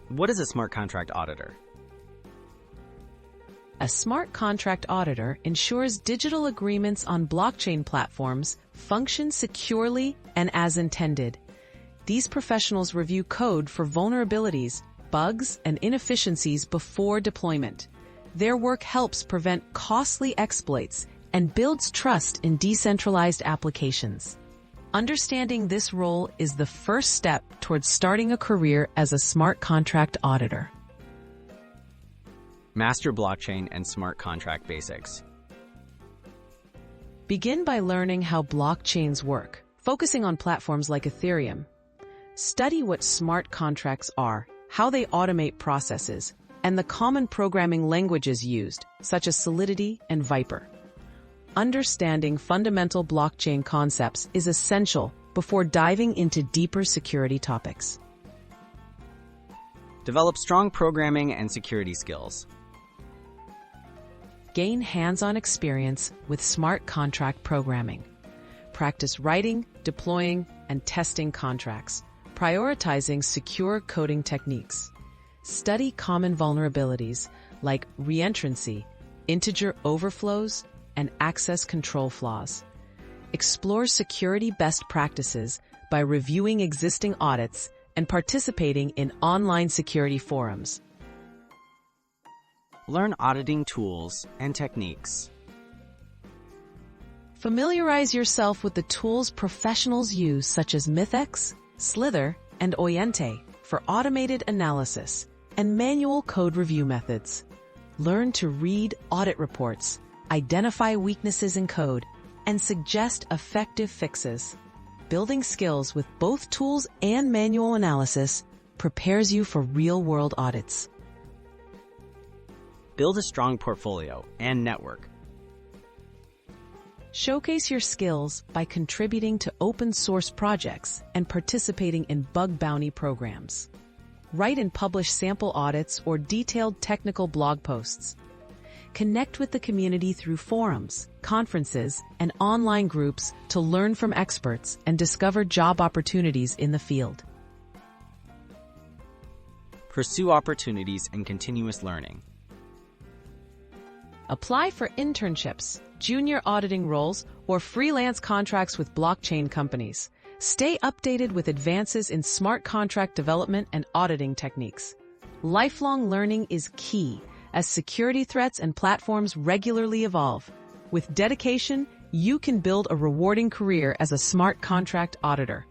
What is a smart contract auditor? A smart contract auditor ensures digital agreements on blockchain platforms function securely and as intended. These professionals review code for vulnerabilities, bugs, and inefficiencies before deployment. Their work helps prevent costly exploits and builds trust in decentralized applications. Understanding this role is the first step towards starting a career as a smart contract auditor. Master blockchain and smart contract basics. Begin by learning how blockchains work, focusing on platforms like Ethereum. Study what smart contracts are, how they automate processes, and the common programming languages used, such as Solidity and Viper. Understanding fundamental blockchain concepts is essential before diving into deeper security topics. Develop strong programming and security skills. Gain hands-on experience with smart contract programming. Practice writing, deploying, and testing contracts, prioritizing secure coding techniques. Study common vulnerabilities like reentrancy, integer overflows, and access control flaws. Explore security best practices by reviewing existing audits and participating in online security forums. Learn auditing tools and techniques. Familiarize yourself with the tools professionals use, such as Mythex, Slither, and Oyente for automated analysis and manual code review methods. Learn to read audit reports, identify weaknesses in code, and suggest effective fixes. Building skills with both tools and manual analysis prepares you for real-world audits. Build a strong portfolio and network. Showcase your skills by contributing to open-source projects and participating in bug bounty programs. Write and publish sample audits or detailed technical blog posts. Connect with the community through forums, conferences, and online groups to learn from experts and discover job opportunities in the field. Pursue opportunities and continuous learning. Apply for internships, junior auditing roles, or freelance contracts with blockchain companies. Stay updated with advances in smart contract development and auditing techniques. Lifelong learning is key, as security threats and platforms regularly evolve. With dedication, you can build a rewarding career as a smart contract auditor.